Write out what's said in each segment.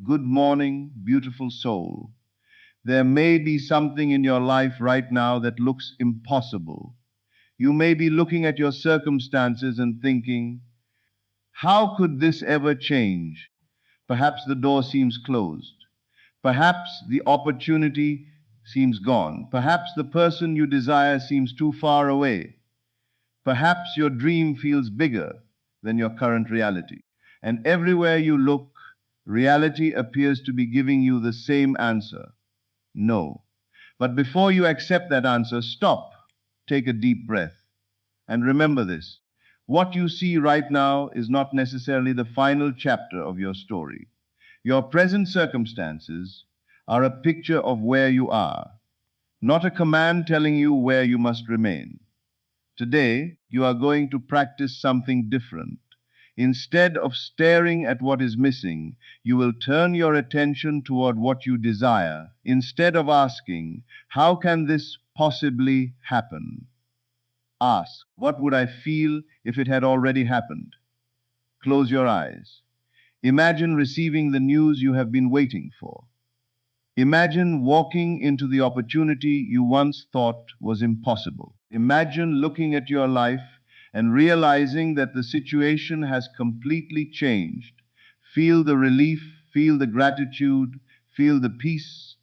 Good morning, beautiful soul. There may be something in your life right now that looks impossible. You may be looking at your circumstances and thinking, how could this ever change? Perhaps the door seems closed. Perhaps the opportunity seems gone. Perhaps the person you desire seems too far away. Perhaps your dream feels bigger than your current reality. And everywhere you look, reality appears to be giving you the same answer: no. But before you accept that answer, stop, take a deep breath, and remember this. What you see right now is not necessarily the final chapter of your story. Your present circumstances are a picture of where you are, not a command telling you where you must remain. Today, you are going to practice something different. Instead of staring at what is missing, you will turn your attention toward what you desire. Instead of asking, how can this possibly happen? Ask, what would I feel if it had already happened? Close your eyes. Imagine receiving the news you have been waiting for. Imagine walking into the opportunity you once thought was impossible. Imagine looking at your life and realizing that the situation has completely changed. Feel the relief, feel the gratitude, feel the peace,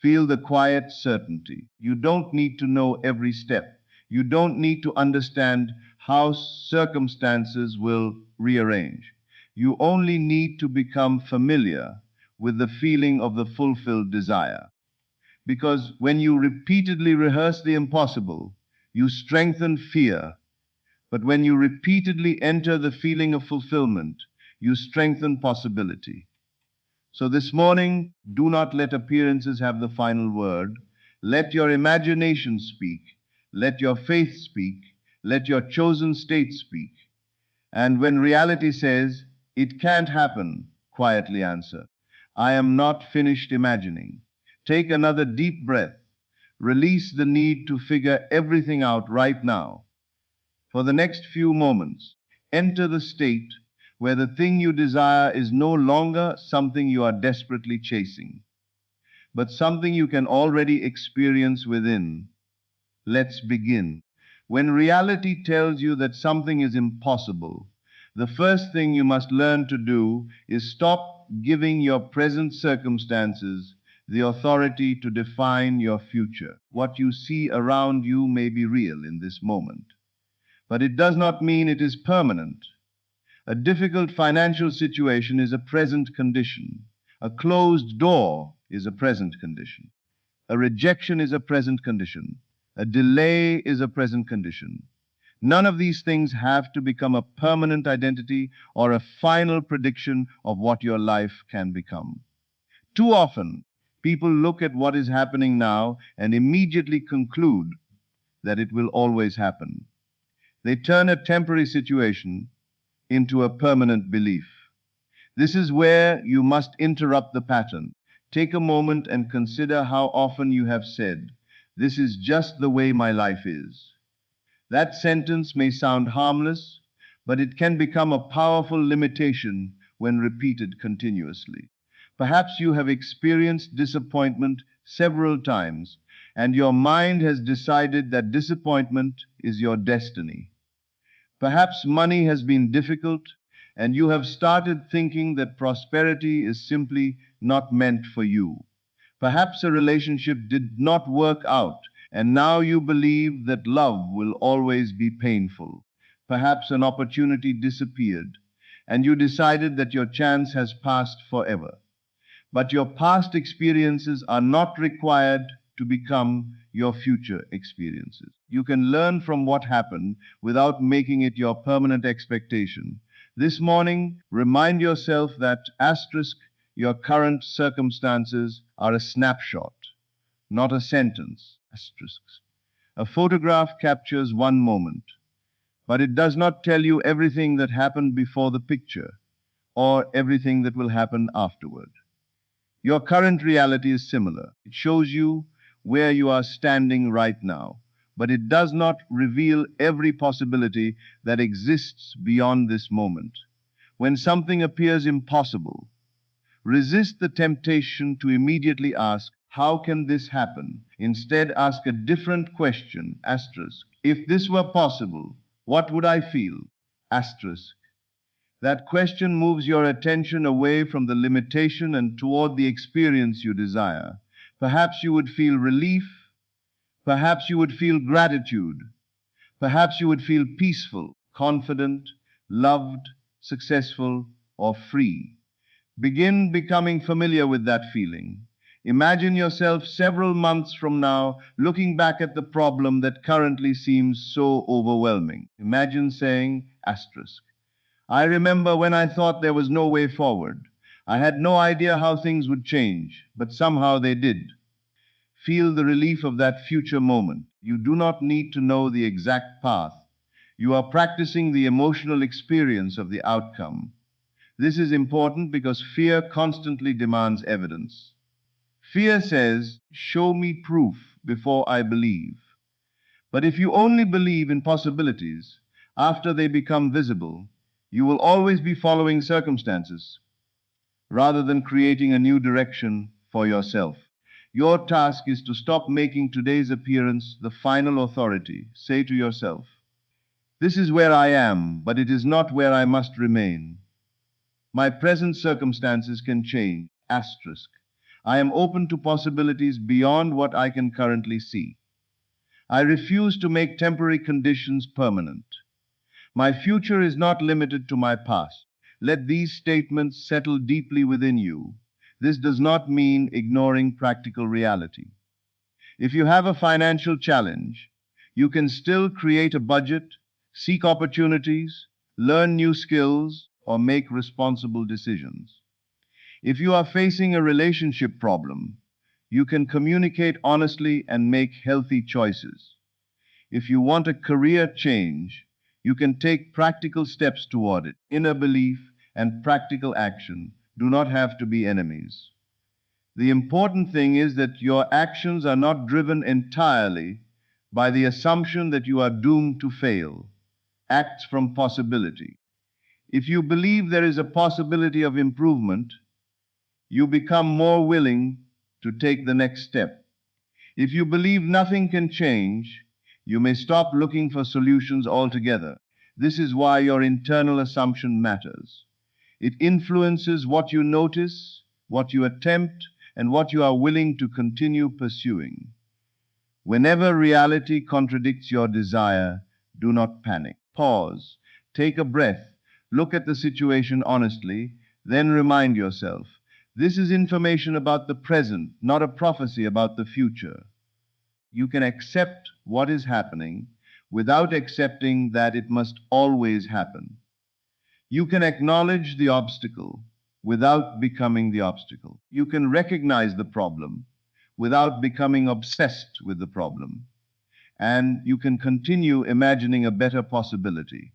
feel the quiet certainty. You don't need to know every step. You don't need to understand how circumstances will rearrange. You only need to become familiar with the feeling of the fulfilled desire. Because when you repeatedly rehearse the impossible, you strengthen fear. But when you repeatedly enter the feeling of fulfillment, you strengthen possibility. So this morning, do not let appearances have the final word. Let your imagination speak. Let your faith speak. Let your chosen state speak. And when reality says, it can't happen, quietly answer, I am not finished imagining. Take another deep breath. Release the need to figure everything out right now. For the next few moments, enter the state where the thing you desire is no longer something you are desperately chasing, but something you can already experience within. Let's begin. When reality tells you that something is impossible, the first thing you must learn to do is stop giving your present circumstances the authority to define your future. What you see around you may be real in this moment, but it does not mean it is permanent. A difficult financial situation is a present condition. A closed door is a present condition. A rejection is a present condition. A delay is a present condition. None of these things have to become a permanent identity or a final prediction of what your life can become. Too often, people look at what is happening now and immediately conclude that it will always happen. They turn a temporary situation into a permanent belief. This is where you must interrupt the pattern. Take a moment and consider how often you have said, this is just the way my life is. That sentence may sound harmless, but it can become a powerful limitation when repeated continuously. Perhaps you have experienced disappointment several times, and your mind has decided that disappointment is your destiny. Perhaps money has been difficult, and you have started thinking that prosperity is simply not meant for you. Perhaps a relationship did not work out, and now you believe that love will always be painful. Perhaps an opportunity disappeared, and you decided that your chance has passed forever. But your past experiences are not required to become your future experiences. You can learn from what happened without making it your permanent expectation. This morning, remind yourself that asterisk, your current circumstances are a snapshot, not a sentence. Asterisks. A photograph captures one moment, but it does not tell you everything that happened before the picture or everything that will happen afterward. Your current reality is similar. It shows you where you are standing right now, but it does not reveal every possibility that exists beyond this moment. When something appears impossible, Resist the temptation to immediately ask, how can this happen? Instead, ask a different question, asterisk. If this were possible, what would I feel? Asterisk. That question moves your attention away from the limitation and toward the experience you desire. Perhaps you would feel relief. Perhaps you would feel gratitude. Perhaps you would feel peaceful, confident, loved, successful, or free. Begin becoming familiar with that feeling. Imagine yourself several months from now looking back at the problem that currently seems so overwhelming. Imagine saying, asterisk, I remember when I thought there was no way forward. I had no idea how things would change, but somehow they did. Feel the relief of that future moment. You do not need to know the exact path. You are practicing the emotional experience of the outcome. This is important because fear constantly demands evidence. Fear says, show me proof before I believe. But if you only believe in possibilities after they become visible, you will always be following circumstances rather than creating a new direction for yourself. Your task is to stop making today's appearance the final authority. Say to yourself, this is where I am, but it is not where I must remain. My present circumstances can change. Asterisk. I am open to possibilities beyond what I can currently see. I refuse to make temporary conditions permanent. My future is not limited to my past. Let these statements settle deeply within you. This does not mean ignoring practical reality. If you have a financial challenge, you can still create a budget, seek opportunities, learn new skills, or make responsible decisions. If you are facing a relationship problem, you can communicate honestly and make healthy choices. If you want a career change, you can take practical steps toward it. Inner belief and practical action do not have to be enemies. The important thing is that your actions are not driven entirely by the assumption that you are doomed to fail. Act from possibility. If you believe there is a possibility of improvement, you become more willing to take the next step. If you believe nothing can change, you may stop looking for solutions altogether. This is why your internal assumption matters. It influences what you notice, what you attempt, and what you are willing to continue pursuing. Whenever reality contradicts your desire, do not panic. Pause, take a breath, look at the situation honestly, then remind yourself, this is information about the present, not a prophecy about the future. You can accept what is happening without accepting that it must always happen. You can acknowledge the obstacle without becoming the obstacle. You can recognize the problem without becoming obsessed with the problem. And you can continue imagining a better possibility.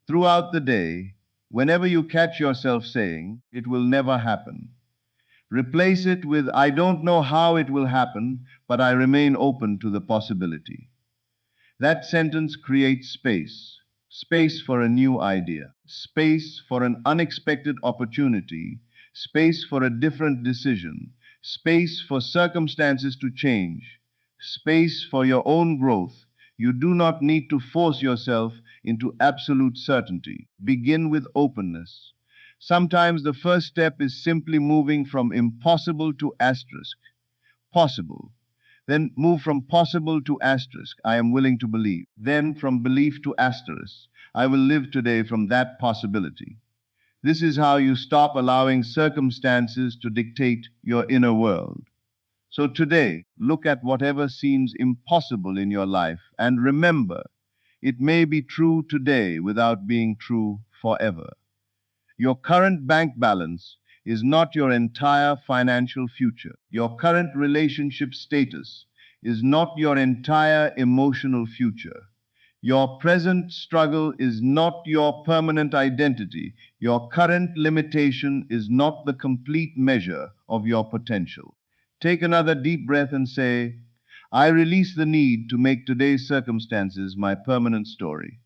Throughout the day, whenever you catch yourself saying, it will never happen, replace it with, I don't know how it will happen, but I remain open to the possibility. That sentence creates space. Space for a new idea, space for an unexpected opportunity, space for a different decision, space for circumstances to change, space for your own growth. You do not need to force yourself into absolute certainty. Begin with openness. Sometimes the first step is simply moving from impossible to asterisk, possible. Then move from possible to asterisk, I am willing to believe. Then from belief to asterisk, I will live today from that possibility. This is how you stop allowing circumstances to dictate your inner world. So today, look at whatever seems impossible in your life and remember, it may be true today without being true forever. Your current bank balance is not your entire financial future. Your current relationship status is not your entire emotional future. Your present struggle is not your permanent identity. Your current limitation is not the complete measure of your potential. Take another deep breath and say, I release the need to make today's circumstances my permanent story.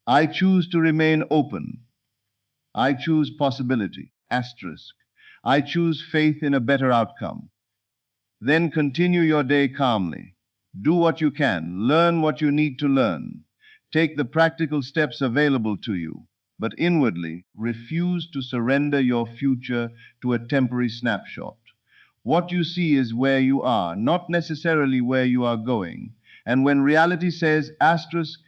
I choose to remain open. I choose possibility. Asterisk. I choose faith in a better outcome. Then continue your day calmly. Do what you can, learn what you need to learn. Take the practical steps available to you, but inwardly refuse to surrender your future to a temporary snapshot. What you see is where you are, not necessarily where you are going. And when reality says, asterisk,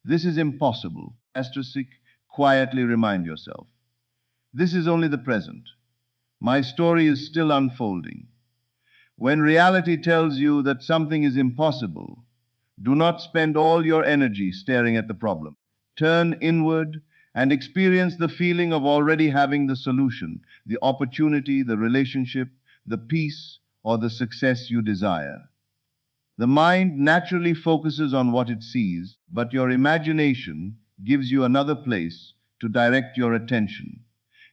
this is impossible, asterisk, quietly remind yourself, this is only the present. My story is still unfolding. When reality tells you that something is impossible, do not spend all your energy staring at the problem. Turn inward and experience the feeling of already having the solution, the opportunity, the relationship, the peace, or the success you desire. The mind naturally focuses on what it sees, but your imagination gives you another place to direct your attention.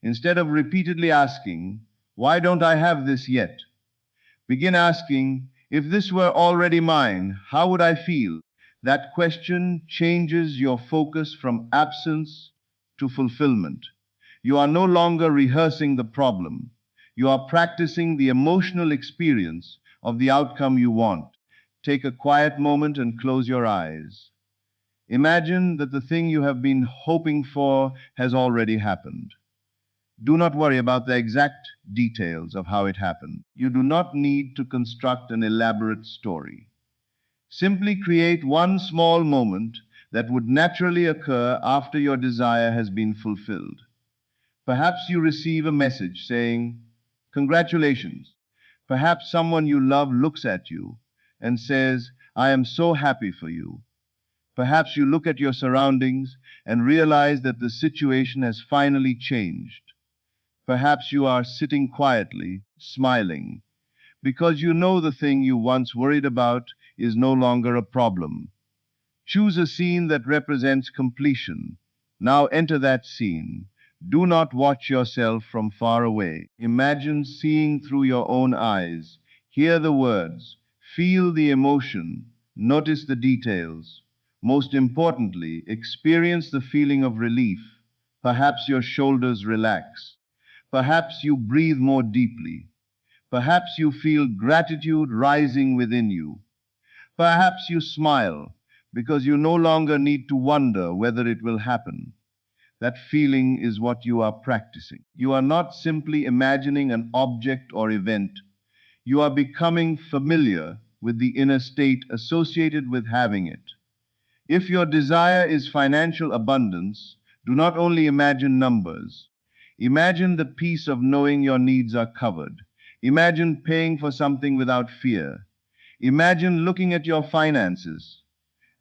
Instead of repeatedly asking, why don't I have this yet? Begin asking, if this were already mine, how would I feel? That question changes your focus from absence to fulfillment. You are no longer rehearsing the problem. You are practicing the emotional experience of the outcome you want. Take a quiet moment and close your eyes. Imagine that the thing you have been hoping for has already happened. Do not worry about the exact details of how it happened. You do not need to construct an elaborate story. Simply create one small moment that would naturally occur after your desire has been fulfilled. Perhaps you receive a message saying, congratulations. Perhaps someone you love looks at you and says, I am so happy for you. Perhaps you look at your surroundings and realize that the situation has finally changed. Perhaps you are sitting quietly, smiling, because you know the thing you once worried about is no longer a problem. Choose a scene that represents completion. Now enter that scene. Do not watch yourself from far away. Imagine seeing through your own eyes. Hear the words. Feel the emotion. Notice the details. Most importantly, experience the feeling of relief. Perhaps your shoulders relax. Perhaps you breathe more deeply. Perhaps you feel gratitude rising within you. Perhaps you smile because you no longer need to wonder whether it will happen. That feeling is what you are practicing. You are not simply imagining an object or event. You are becoming familiar with the inner state associated with having it. If your desire is financial abundance, do not only imagine numbers. Imagine the peace of knowing your needs are covered. Imagine paying for something without fear. Imagine looking at your finances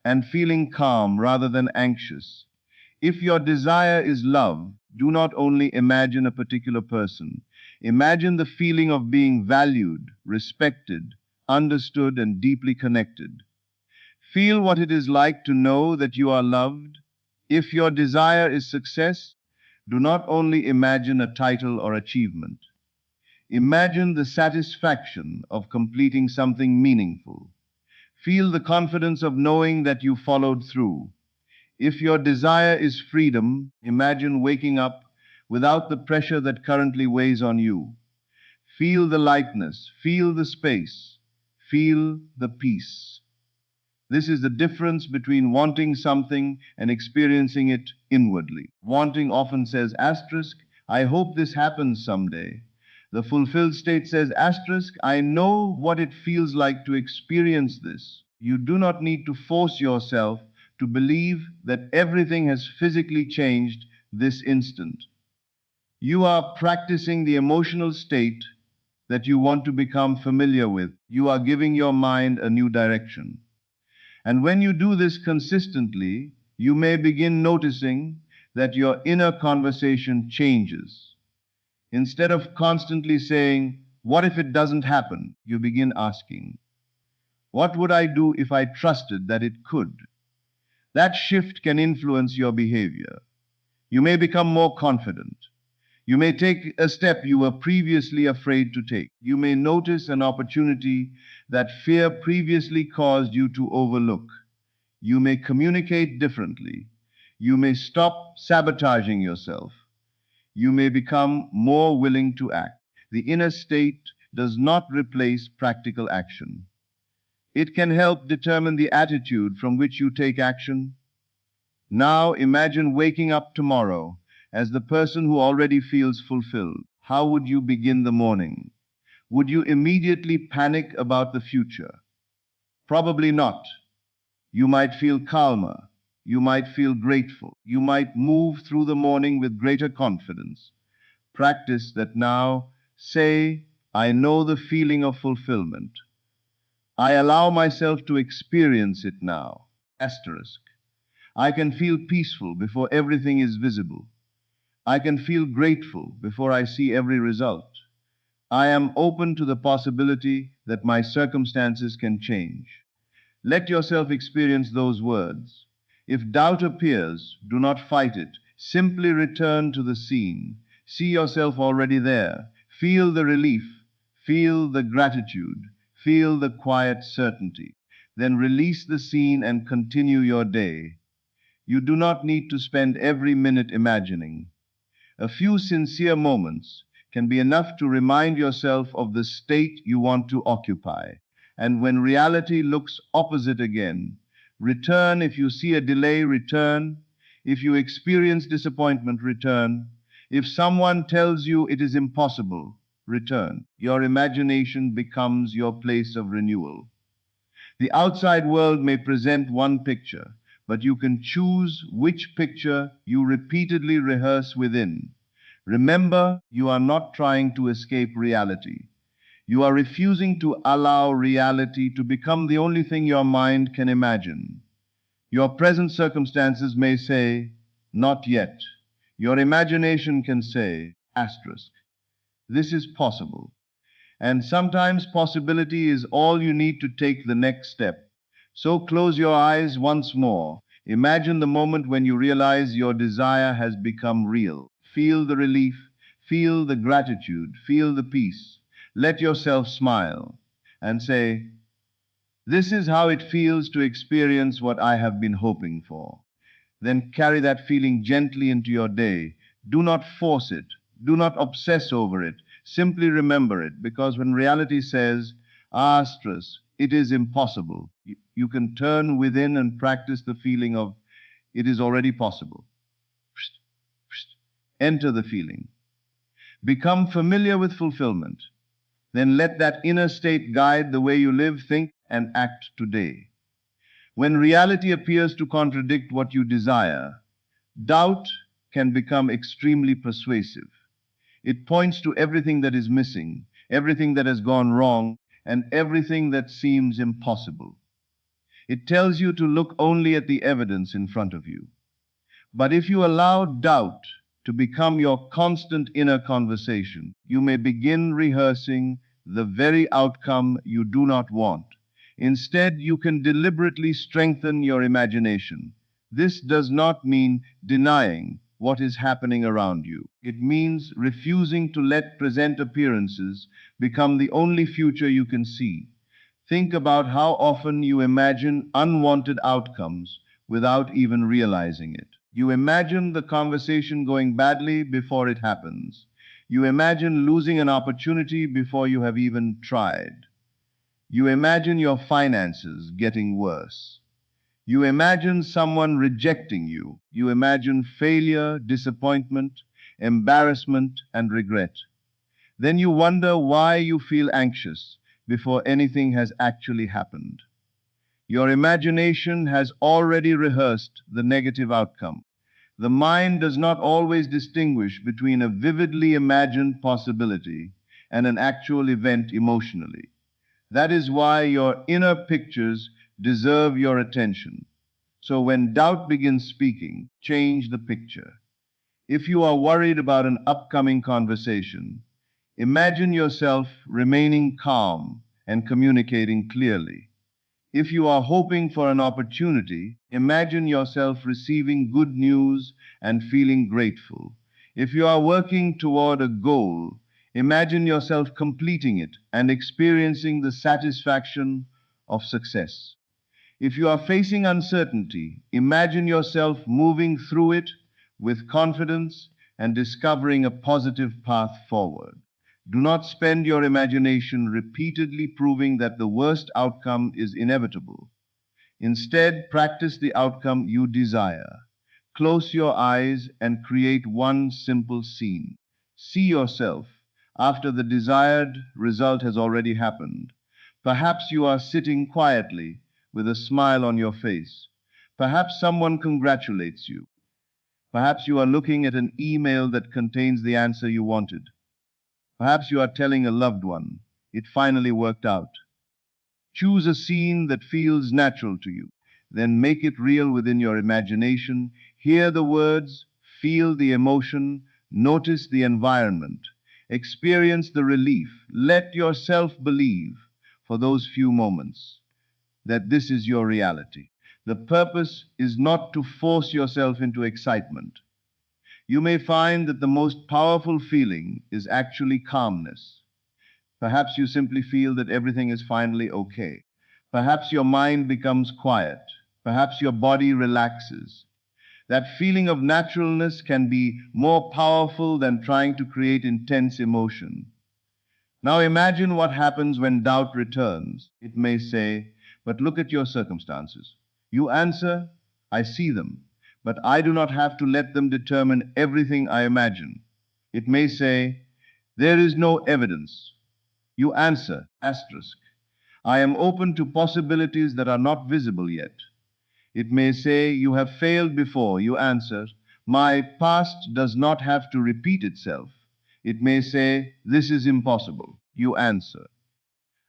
and feeling calm rather than anxious. If your desire is love, do not only imagine a particular person. Imagine the feeling of being valued, respected, understood, and deeply connected. Feel what it is like to know that you are loved. If your desire is success, do not only imagine a title or achievement. Imagine the satisfaction of completing something meaningful. Feel the confidence of knowing that you followed through. If your desire is freedom, imagine waking up without the pressure that currently weighs on you. Feel the lightness, feel the space, feel the peace. This is the difference between wanting something and experiencing it inwardly. Wanting often says asterisk, I hope this happens someday. The fulfilled state says asterisk, I know what it feels like to experience this. You do not need to force yourself to believe that everything has physically changed this instant. You are practicing the emotional state that you want to become familiar with. You are giving your mind a new direction. And when you do this consistently, you may begin noticing that your inner conversation changes. Instead of constantly saying, what if it doesn't happen? You begin asking, what would I do if I trusted that it could? That shift can influence your behavior. You may become more confident. You may take a step you were previously afraid to take. You may notice an opportunity that fear previously caused you to overlook. You may communicate differently. You may stop sabotaging yourself. You may become more willing to act. The inner state does not replace practical action. It can help determine the attitude from which you take action. Now imagine waking up tomorrow as the person who already feels fulfilled. How would you begin the morning? Would you immediately panic about the future? Probably not. You might feel calmer. You might feel grateful. You might move through the morning with greater confidence. Practice that now. Say, I know the feeling of fulfillment. I allow myself to experience it now. Asterisk. I can feel peaceful before everything is visible. I can feel grateful before I see every result. I am open to the possibility that my circumstances can change. Let yourself experience those words. If doubt appears, do not fight it. Simply return to the scene. See yourself already there. Feel the relief. Feel the gratitude. Feel the quiet certainty. Then release the scene and continue your day. You do not need to spend every minute imagining. A few sincere moments can be enough to remind yourself of the state you want to occupy. And when reality looks opposite again, return. If you see a delay, return. If you experience disappointment, return. If someone tells you it is impossible, return. Your imagination becomes your place of renewal. The outside world may present one picture, but you can choose which picture you repeatedly rehearse within. Remember, you are not trying to escape reality. You are refusing to allow reality to become the only thing your mind can imagine. Your present circumstances may say, not yet. Your imagination can say, asterisk, this is possible. And sometimes possibility is all you need to take the next step. So close your eyes once more. Imagine the moment when you realize your desire has become real. Feel the relief, feel the gratitude, feel the peace. Let yourself smile and say, this is how it feels to experience what I have been hoping for. Then carry that feeling gently into your day. Do not force it. Do not obsess over it. Simply remember it, because when reality says, asterisk, it is impossible, you can turn within and practice the feeling of, it is already possible. Enter the feeling. Become familiar with fulfillment. Then let that inner state guide the way you live, think, and act today. When reality appears to contradict what you desire, doubt can become extremely persuasive. It points to everything that is missing, everything that has gone wrong, and everything that seems impossible. It tells you to look only at the evidence in front of you. But if you allow doubt to become your constant inner conversation, you may begin rehearsing the very outcome you do not want. Instead, you can deliberately strengthen your imagination. This does not mean denying what is happening around you. It means refusing to let present appearances become the only future you can see. Think about how often you imagine unwanted outcomes without even realizing it. You imagine the conversation going badly before it happens. You imagine losing an opportunity before you have even tried. You imagine your finances getting worse. You imagine someone rejecting you. You imagine failure, disappointment, embarrassment, and regret. Then you wonder why you feel anxious before anything has actually happened. Your imagination has already rehearsed the negative outcome. The mind does not always distinguish between a vividly imagined possibility and an actual event emotionally. That is why your inner pictures deserve your attention. So when doubt begins speaking, change the picture. If you are worried about an upcoming conversation, imagine yourself remaining calm and communicating clearly. If you are hoping for an opportunity, imagine yourself receiving good news and feeling grateful. If you are working toward a goal, imagine yourself completing it and experiencing the satisfaction of success. If you are facing uncertainty, imagine yourself moving through it with confidence and discovering a positive path forward. Do not spend your imagination repeatedly proving that the worst outcome is inevitable. Instead, practice the outcome you desire. Close your eyes and create one simple scene. See yourself after the desired result has already happened. Perhaps you are sitting quietly with a smile on your face. Perhaps someone congratulates you. Perhaps you are looking at an email that contains the answer you wanted. Perhaps you are telling a loved one, it finally worked out. Choose a scene that feels natural to you. Then make it real within your imagination. Hear the words, feel the emotion, notice the environment, experience the relief. Let yourself believe for those few moments that this is your reality. The purpose is not to force yourself into excitement. You may find that the most powerful feeling is actually calmness. Perhaps you simply feel that everything is finally okay. Perhaps your mind becomes quiet. Perhaps your body relaxes. That feeling of naturalness can be more powerful than trying to create intense emotion. Now imagine what happens when doubt returns. It may say, but look at your circumstances. You answer, I see them, but I do not have to let them determine everything I imagine. It may say, there is no evidence. You answer, asterisk, I am open to possibilities that are not visible yet. It may say, you have failed before. You answer, my past does not have to repeat itself. It may say, this is impossible. You answer,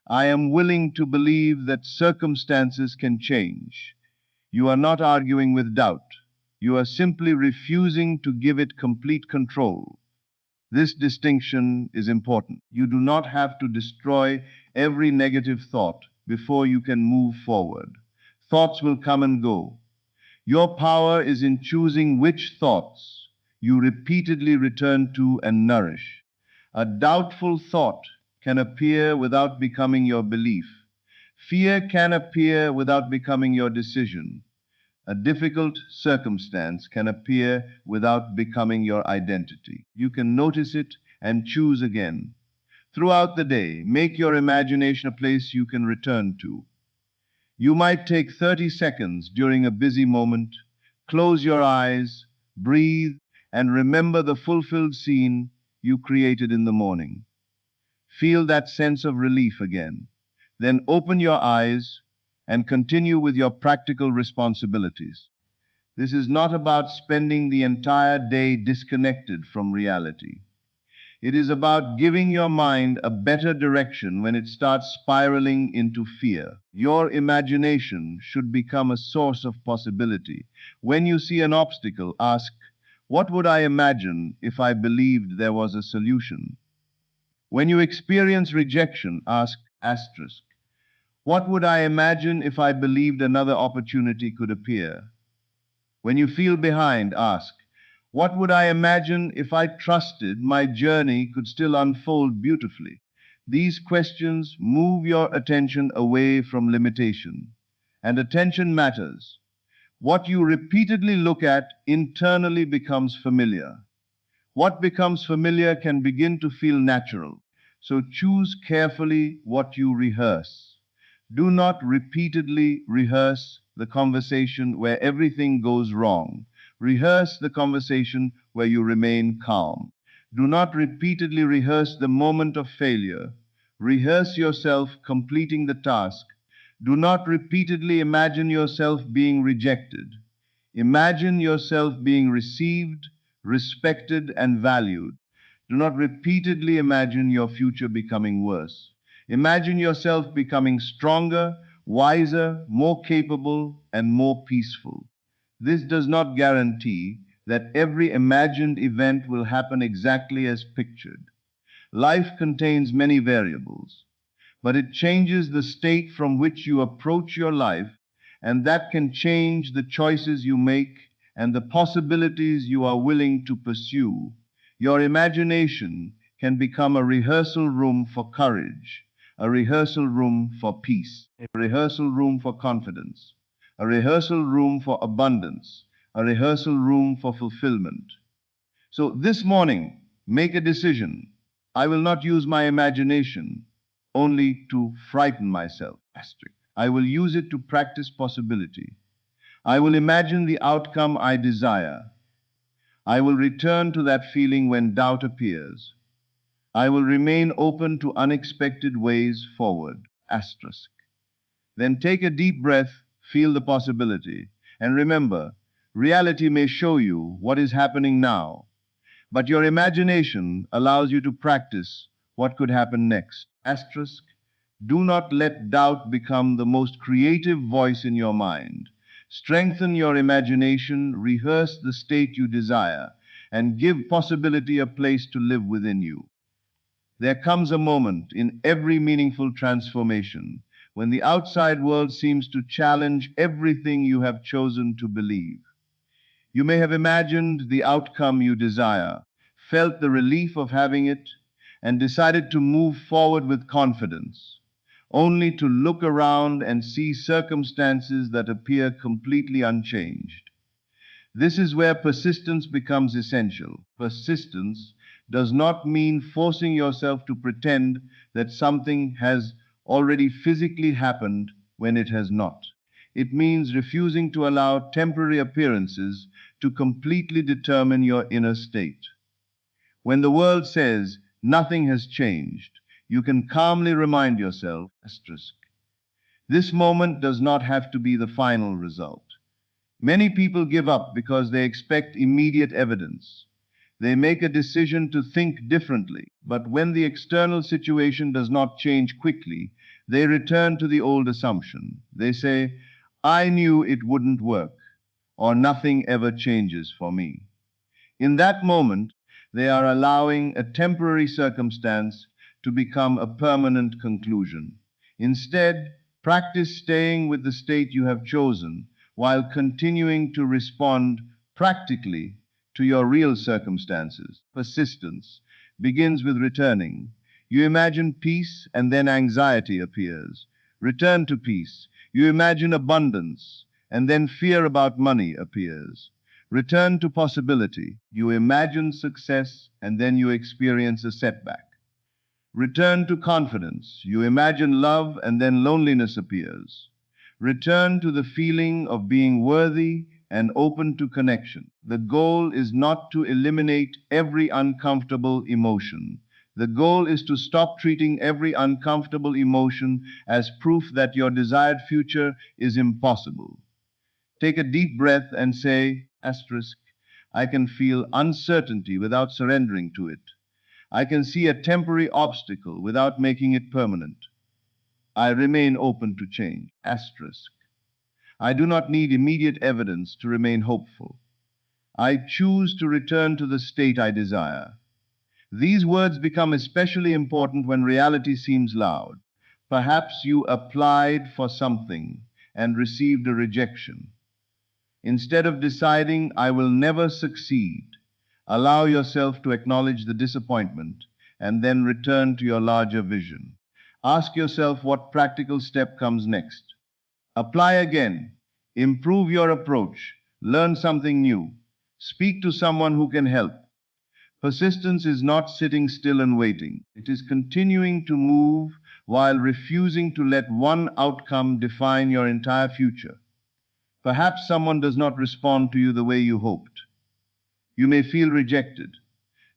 I am willing to believe that circumstances can change. You are not arguing with doubt. You are simply refusing to give it complete control. This distinction is important. You do not have to destroy every negative thought before you can move forward. Thoughts will come and go. Your power is in choosing which thoughts you repeatedly return to and nourish. A doubtful thought can appear without becoming your belief. Fear can appear without becoming your decision. A difficult circumstance can appear without becoming your identity. You can notice it and choose again. Throughout the day, make your imagination a place you can return to. You might take 30 seconds during a busy moment, close your eyes, breathe, and remember the fulfilled scene you created in the morning. Feel that sense of relief again. Then open your eyes and continue with your practical responsibilities. This is not about spending the entire day disconnected from reality. It is about giving your mind a better direction when it starts spiraling into fear. Your imagination should become a source of possibility. When you see an obstacle, ask, what would I imagine if I believed there was a solution? When you experience rejection, ask, asterisk, what would I imagine if I believed another opportunity could appear? When you feel behind, ask, what would I imagine if I trusted my journey could still unfold beautifully? These questions move your attention away from limitation. And attention matters. What you repeatedly look at internally becomes familiar. What becomes familiar can begin to feel natural. So choose carefully what you rehearse. Do not repeatedly rehearse the conversation where everything goes wrong. Rehearse the conversation where you remain calm. Do not repeatedly rehearse the moment of failure. Rehearse yourself completing the task. Do not repeatedly imagine yourself being rejected. Imagine yourself being received, respected, and valued. Do not repeatedly imagine your future becoming worse. Imagine yourself becoming stronger, wiser, more capable, and more peaceful. This does not guarantee that every imagined event will happen exactly as pictured. Life contains many variables, but it changes the state from which you approach your life, and that can change the choices you make and the possibilities you are willing to pursue. Your imagination can become a rehearsal room for courage, a rehearsal room for peace, a rehearsal room for confidence, a rehearsal room for abundance, a rehearsal room for fulfillment. So this morning, make a decision. I will not use my imagination only to frighten myself. Asterisk. I will use it to practice possibility. I will imagine the outcome I desire. I will return to that feeling when doubt appears. I will remain open to unexpected ways forward. Asterisk. Then take a deep breath, feel the possibility, and remember, reality may show you what is happening now, but your imagination allows you to practice what could happen next. Asterisk. Do not let doubt become the most creative voice in your mind. Strengthen your imagination, rehearse the state you desire, and give possibility a place to live within you. There comes a moment in every meaningful transformation when the outside world seems to challenge everything you have chosen to believe. You may have imagined the outcome you desire, felt the relief of having it, and decided to move forward with confidence, only to look around and see circumstances that appear completely unchanged. This is where persistence becomes essential. Persistence does not mean forcing yourself to pretend that something has already physically happened when it has not. It means refusing to allow temporary appearances to completely determine your inner state. When the world says nothing has changed, you can calmly remind yourself, asterisk, this moment does not have to be the final result. Many people give up because they expect immediate evidence. They make a decision to think differently, but when the external situation does not change quickly, they return to the old assumption. They say, I knew it wouldn't work, or nothing ever changes for me. In that moment, they are allowing a temporary circumstance to become a permanent conclusion. Instead, practice staying with the state you have chosen while continuing to respond practically to your real circumstances. Persistence begins with returning. You imagine peace and then anxiety appears. Return to peace. You imagine abundance and then fear about money appears. Return to possibility. You imagine success and then you experience a setback. Return to confidence. You imagine love and then loneliness appears. Return to the feeling of being worthy and open to connection. The goal is not to eliminate every uncomfortable emotion. The goal is to stop treating every uncomfortable emotion as proof that your desired future is impossible. Take a deep breath and say, asterisk, I can feel uncertainty without surrendering to it. I can see a temporary obstacle without making it permanent. I remain open to change. Asterisk. I do not need immediate evidence to remain hopeful. I choose to return to the state I desire. These words become especially important when reality seems loud. Perhaps you applied for something and received a rejection. Instead of deciding, I will never succeed, allow yourself to acknowledge the disappointment and then return to your larger vision. Ask yourself what practical step comes next. Apply again. Improve your approach. Learn something new. Speak to someone who can help. Persistence is not sitting still and waiting. It is continuing to move while refusing to let one outcome define your entire future. Perhaps someone does not respond to you the way you hoped. You may feel rejected.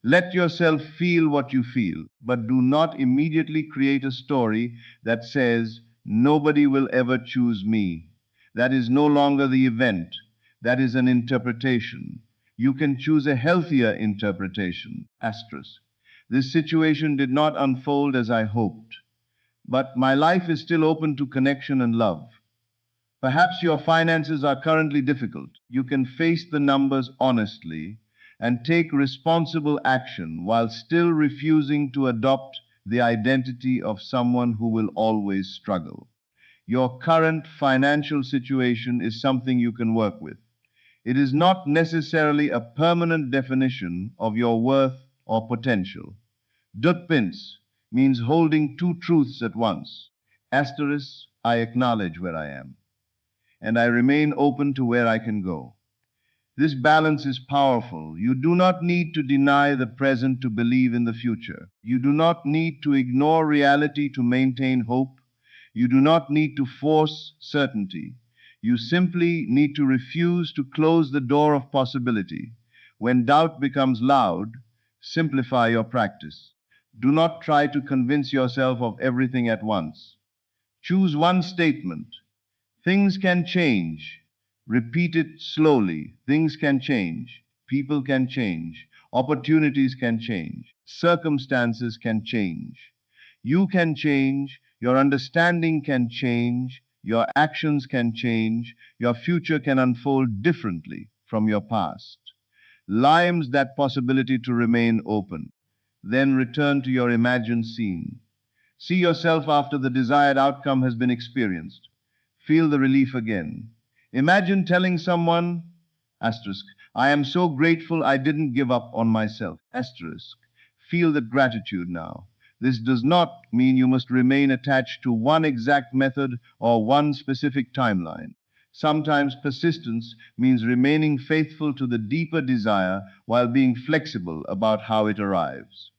Let yourself feel what you feel, but do not immediately create a story that says, nobody will ever choose me. That is no longer the event. That is an interpretation. You can choose a healthier interpretation. Asterisk. This situation did not unfold as I hoped, but my life is still open to connection and love. Perhaps your finances are currently difficult. You can face the numbers honestly and take responsible action while still refusing to adopt the identity of someone who will always struggle. Your current financial situation is something you can work with. It is not necessarily a permanent definition of your worth or potential. Dutpins means holding two truths at once. Asterisk, I acknowledge where I am, and I remain open to where I can go. This balance is powerful. You do not need to deny the present to believe in the future. You do not need to ignore reality to maintain hope. You do not need to force certainty. You simply need to refuse to close the door of possibility. When doubt becomes loud, simplify your practice. Do not try to convince yourself of everything at once. Choose one statement. Things can change. Repeat it slowly. Things can change. People can change. Opportunities can change. Circumstances can change. You can change. Your understanding can change. Your actions can change. Your future can unfold differently from your past. Limes that possibility to remain open. Then return to your imagined scene. See yourself after the desired outcome has been experienced. Feel the relief again. Imagine telling someone, asterisk, I am so grateful I didn't give up on myself, asterisk. Feel that gratitude now. This does not mean you must remain attached to one exact method or one specific timeline. Sometimes persistence means remaining faithful to the deeper desire while being flexible about how it arrives.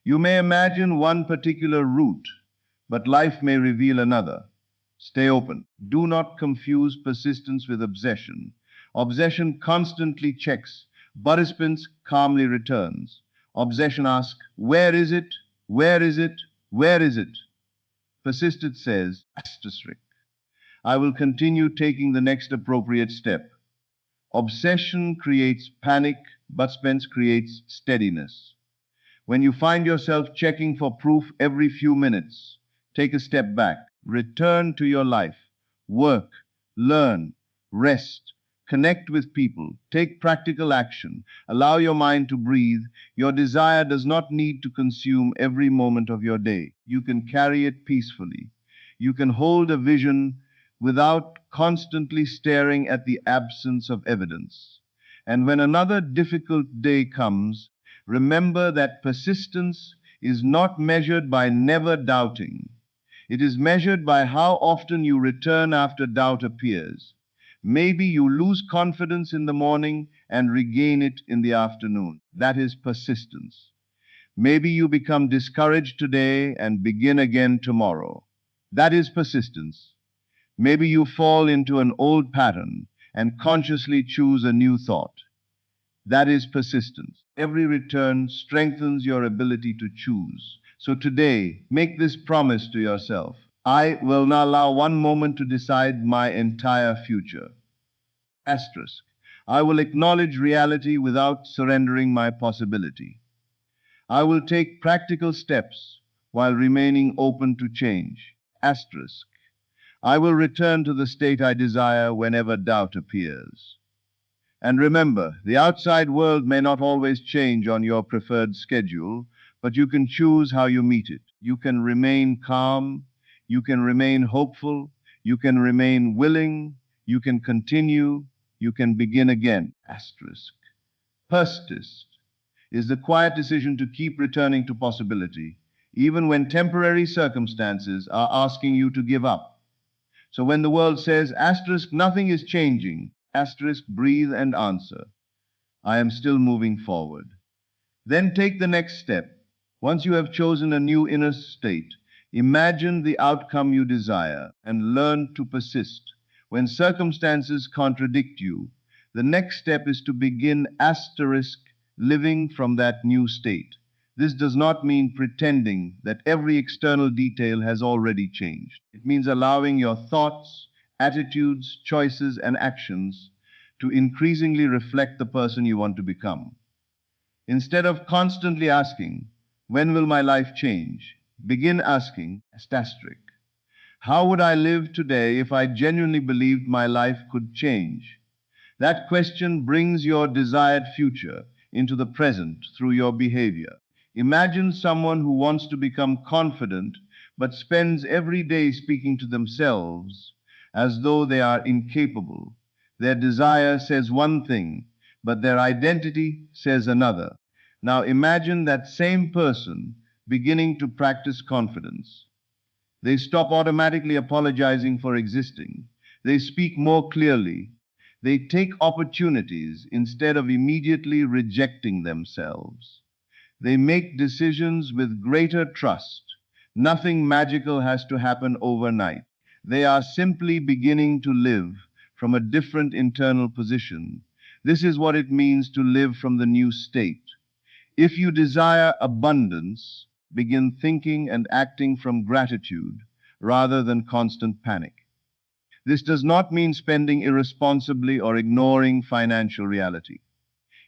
You may imagine one particular route, but life may reveal another. Stay open. Do not confuse persistence with obsession. Obsession constantly checks. Participants calmly returns. Obsession asks, where is it? Where is it? Where is it? Persistent says, asterisk. I will continue taking the next appropriate step. Obsession creates panic, but suspense creates steadiness. When you find yourself checking for proof every few minutes, take a step back. Return to your life. Work, learn, rest, connect with people, take practical action, allow your mind to breathe. Your desire does not need to consume every moment of your day. You can carry it peacefully. You can hold a vision without constantly staring at the absence of evidence. And when another difficult day comes, remember that persistence is not measured by never doubting. It is measured by how often you return after doubt appears. Maybe you lose confidence in the morning and regain it in the afternoon. That is persistence. Maybe you become discouraged today and begin again tomorrow. That is persistence. Maybe you fall into an old pattern and consciously choose a new thought. That is persistence. Every return strengthens your ability to choose. So today, make this promise to yourself. I will not allow one moment to decide my entire future. Asterisk. I will acknowledge reality without surrendering my possibility. I will take practical steps while remaining open to change. Asterisk. I will return to the state I desire whenever doubt appears. And remember, the outside world may not always change on your preferred schedule, but you can choose how you meet it. You can remain calm, you can remain hopeful, you can remain willing, you can continue, you can begin again. Asterisk. Persist is the quiet decision to keep returning to possibility, even when temporary circumstances are asking you to give up. So when the world says, asterisk, nothing is changing, asterisk, breathe and answer, I am still moving forward. Then take the next step. Once you have chosen a new inner state, imagine the outcome you desire and learn to persist. When circumstances contradict you, the next step is to begin asterisk living from that new state. This does not mean pretending that every external detail has already changed. It means allowing your thoughts, attitudes, choices, and actions to increasingly reflect the person you want to become. Instead of constantly asking, when will my life change? Begin asking, asterisk, how would I live today if I genuinely believed my life could change? That question brings your desired future into the present through your behavior. Imagine someone who wants to become confident but spends every day speaking to themselves as though they are incapable. Their desire says one thing, but their identity says another. Now imagine that same person beginning to practice confidence. They stop automatically apologizing for existing. They speak more clearly. They take opportunities instead of immediately rejecting themselves. They make decisions with greater trust. Nothing magical has to happen overnight. They are simply beginning to live from a different internal position. This is what it means to live from the new state. If you desire abundance, begin thinking and acting from gratitude rather than constant panic. This does not mean spending irresponsibly or ignoring financial reality.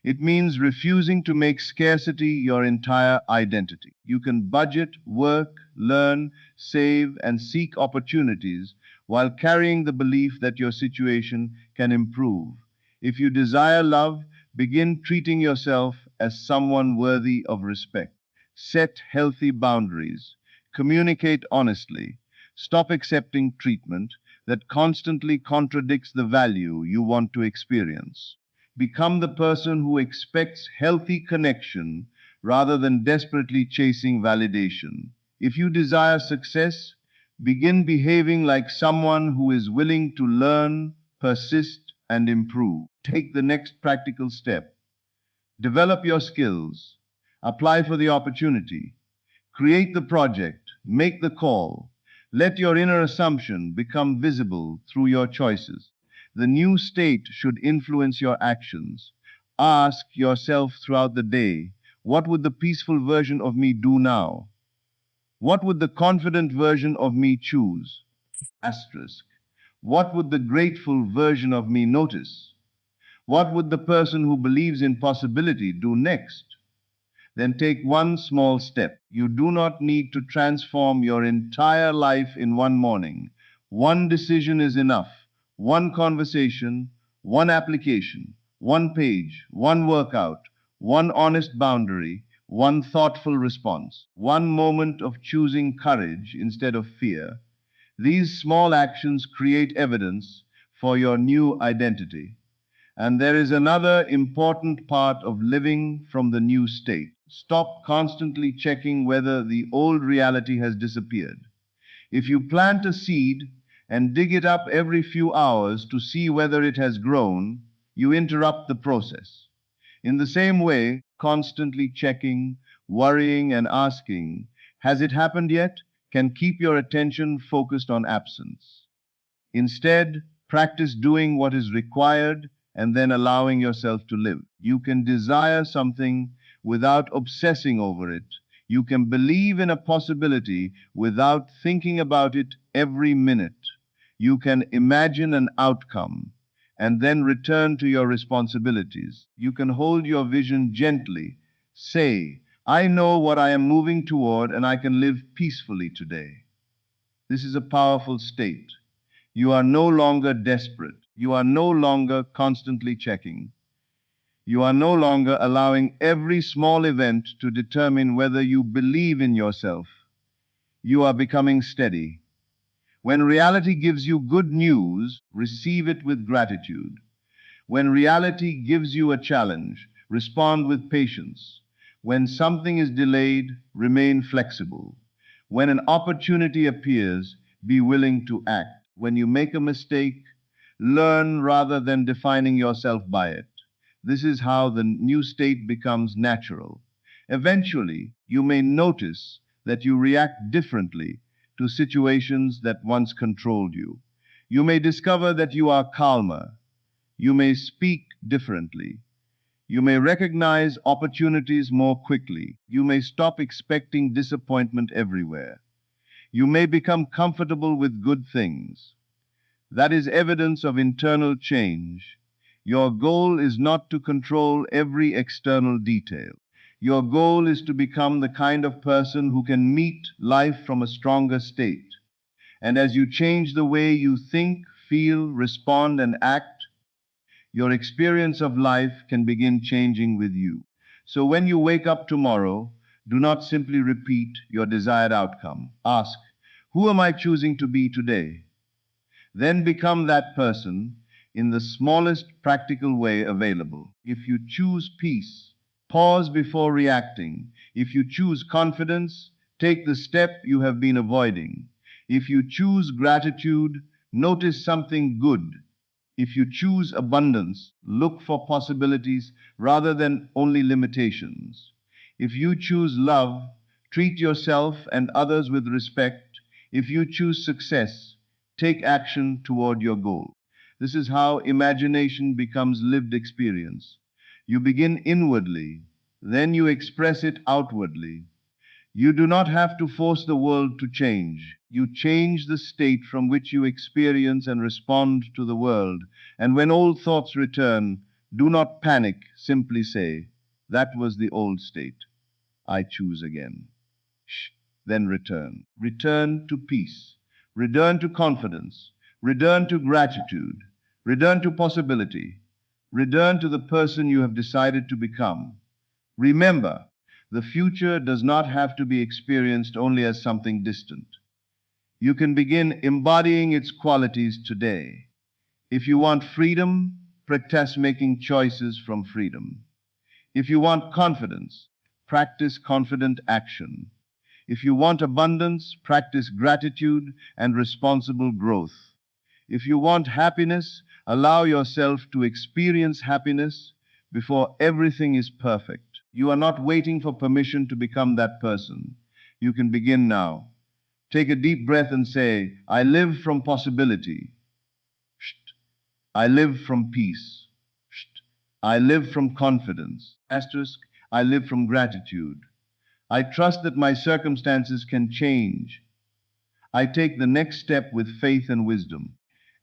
It means refusing to make scarcity your entire identity. You can budget, work, learn, save, and seek opportunities while carrying the belief that your situation can improve. If you desire love, begin treating yourself as someone worthy of respect. Set healthy boundaries. Communicate honestly. Stop accepting treatment that constantly contradicts the value you want to experience. Become the person who expects healthy connection rather than desperately chasing validation. If you desire success, begin behaving like someone who is willing to learn, persist, and improve. Take the next practical step. Develop your skills. Apply for the opportunity. Create the project. Make the call. Let your inner assumption become visible through your choices. The new state should influence your actions. Ask yourself throughout the day, what would the peaceful version of me do now? What would the confident version of me choose? Asterisk. What would the grateful version of me notice? What would the person who believes in possibility do next? Then take one small step. You do not need to transform your entire life in one morning. One decision is enough. One conversation, one application, one page, one workout, one honest boundary, one thoughtful response, one moment of choosing courage instead of fear. These small actions create evidence for your new identity. And there is another important part of living from the new state. Stop constantly checking whether the old reality has disappeared. If you plant a seed and dig it up every few hours to see whether it has grown, you interrupt the process. In the same way, constantly checking, worrying, and asking, has it happened yet, can keep your attention focused on absence. Instead, practice doing what is required and then allowing yourself to live. You can desire something without obsessing over it. You can believe in a possibility without thinking about it every minute. You can imagine an outcome and then return to your responsibilities. You can hold your vision gently. Say, I know what I am moving toward and I can live peacefully today. This is a powerful state. You are no longer desperate. You are no longer constantly checking. You are no longer allowing every small event to determine whether you believe in yourself. You are becoming steady. When reality gives you good news, receive it with gratitude. When reality gives you a challenge, respond with patience. When something is delayed, remain flexible. When an opportunity appears, be willing to act. When you make a mistake, learn rather than defining yourself by it. This is how the new state becomes natural. Eventually, you may notice that you react differently to situations that once controlled you. You may discover that you are calmer. You may speak differently. You may recognize opportunities more quickly. You may stop expecting disappointment everywhere. You may become comfortable with good things. That is evidence of internal change. Your goal is not to control every external detail. Your goal is to become the kind of person who can meet life from a stronger state. And as you change the way you think, feel, respond, and act, your experience of life can begin changing with you. So when you wake up tomorrow, do not simply repeat your desired outcome. Ask, who am I choosing to be today? Then become that person in the smallest practical way available. If you choose peace, pause before reacting. If you choose confidence, take the step you have been avoiding. If you choose gratitude, notice something good. If you choose abundance, look for possibilities rather than only limitations. If you choose love, treat yourself and others with respect. If you choose success, take action toward your goal. This is how imagination becomes lived experience. You begin inwardly, then you express it outwardly. You do not have to force the world to change. You change the state from which you experience and respond to the world. And when old thoughts return, do not panic. Simply say, that was the old state. I choose again. Shh. Then return. Return to peace. Return to confidence. Return to gratitude. Return to possibility. Return to the person you have decided to become. Remember, the future does not have to be experienced only as something distant. You can begin embodying its qualities today. If you want freedom, practice making choices from freedom. If you want confidence, practice confident action. If you want abundance, practice gratitude and responsible growth. If you want happiness, allow yourself to experience happiness before everything is perfect. You are not waiting for permission to become that person. You can begin now. Take a deep breath and say, I live from possibility. Sht. I live from peace. Sht. I live from confidence. Asterisk, I live from gratitude. I trust that my circumstances can change. I take the next step with faith and wisdom,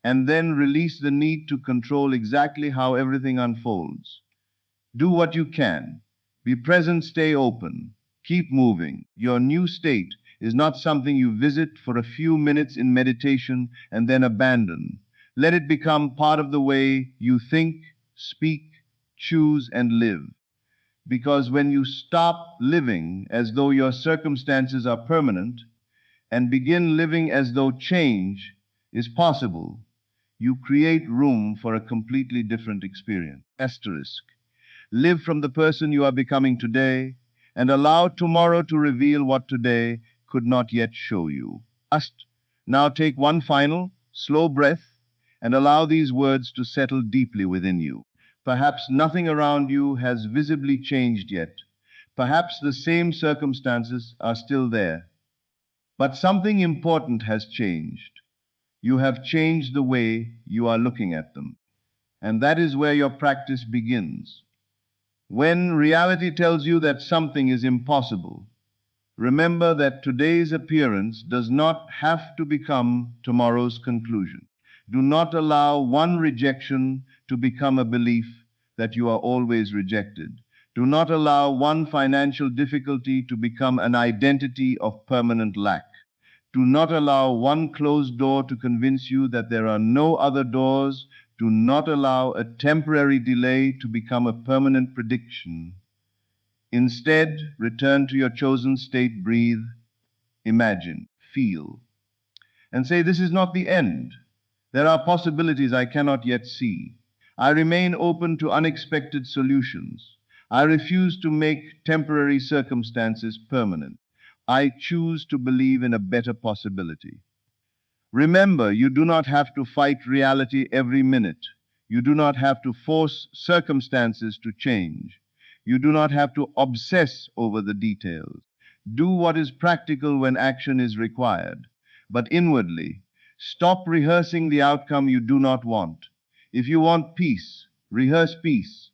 and then release the need to control exactly how everything unfolds. Do what you can. Be present, stay open. Keep moving. Your new state is not something you visit for a few minutes in meditation and then abandon. Let it become part of the way you think, speak, choose, and live. Because when you stop living as though your circumstances are permanent and begin living as though change is possible, you create room for a completely different experience. Asterisk. Live from the person you are becoming today and allow tomorrow to reveal what today could not yet show you. Now take one final, slow breath and allow these words to settle deeply within you. Perhaps nothing around you has visibly changed yet. Perhaps the same circumstances are still there. But something important has changed. You have changed the way you are looking at them. And that is where your practice begins. When reality tells you that something is impossible, remember that today's appearance does not have to become tomorrow's conclusion. Do not allow one rejection to become a belief that you are always rejected. Do not allow one financial difficulty to become an identity of permanent lack. Do not allow one closed door to convince you that there are no other doors. Do not allow a temporary delay to become a permanent prediction. Instead, return to your chosen state, breathe, imagine, feel, and say, this is not the end. There are possibilities I cannot yet see. I remain open to unexpected solutions. I refuse to make temporary circumstances permanent. I choose to believe in a better possibility. Remember, you do not have to fight reality every minute. You do not have to force circumstances to change. You do not have to obsess over the details. Do what is practical when action is required. But inwardly, stop rehearsing the outcome you do not want. If you want peace, rehearse peace.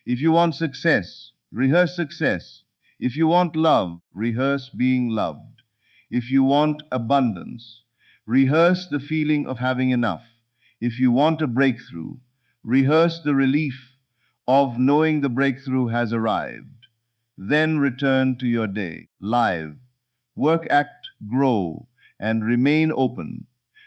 If you want success, rehearse success. If you want love, rehearse being loved. If you want abundance, rehearse the feeling of having enough. If you want a breakthrough, rehearse the relief of knowing the breakthrough has arrived. Then return to your day, live, work, act, grow, and remain open.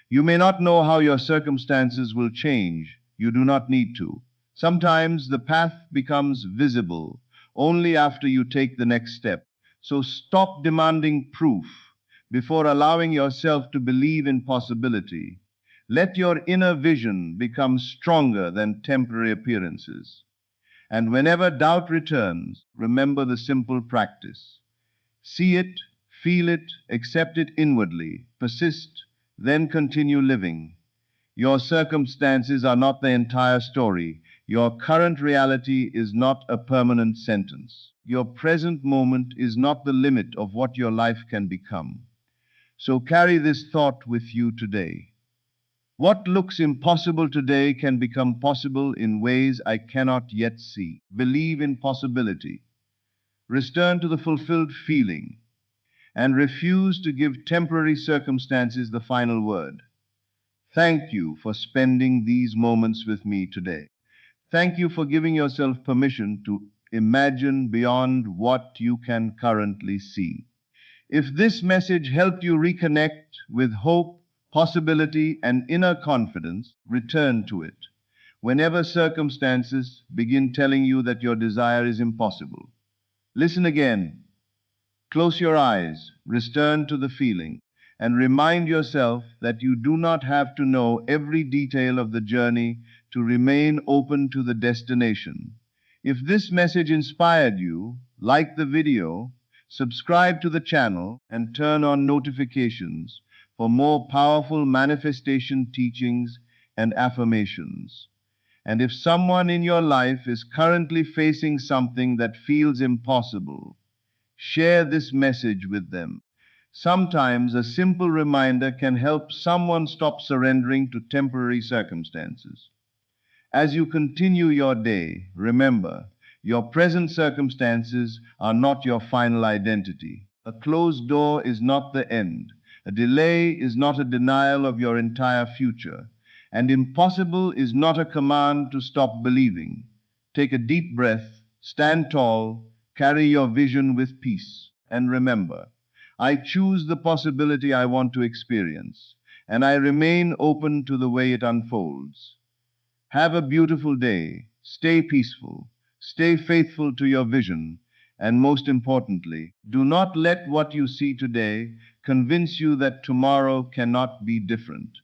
You may not know how your circumstances will change. You do not need to. Sometimes the path becomes visible only after you take the next step. So stop demanding proof before allowing yourself to believe in possibility. Let your inner vision become stronger than temporary appearances. And whenever doubt returns, remember the simple practice. See it, feel it, accept it inwardly, persist, then continue living. Your circumstances are not the entire story. Your current reality is not a permanent sentence. Your present moment is not the limit of what your life can become. So carry this thought with you today. What looks impossible today can become possible in ways I cannot yet see. Believe in possibility. Return to the fulfilled feeling and refuse to give temporary circumstances the final word. Thank you for spending these moments with me today. Thank you for giving yourself permission to imagine beyond what you can currently see. If this message helped you reconnect with hope, possibility, and inner confidence, return to it. Whenever circumstances begin telling you that your desire is impossible, listen again. Close your eyes, return to the feeling, and remind yourself that you do not have to know every detail of the journey to remain open to the destination. If this message inspired you, like the video, subscribe to the channel, and turn on notifications for more powerful manifestation teachings and affirmations. And if someone in your life is currently facing something that feels impossible, share this message with them. Sometimes a simple reminder can help someone stop surrendering to temporary circumstances. As you continue your day, remember, your present circumstances are not your final identity. A closed door is not the end. A delay is not a denial of your entire future. And impossible is not a command to stop believing. Take a deep breath, stand tall, carry your vision with peace, and remember, I choose the possibility I want to experience, and I remain open to the way it unfolds. Have a beautiful day. Stay peaceful. Stay faithful to your vision. And most importantly, do not let what you see today convince you that tomorrow cannot be different.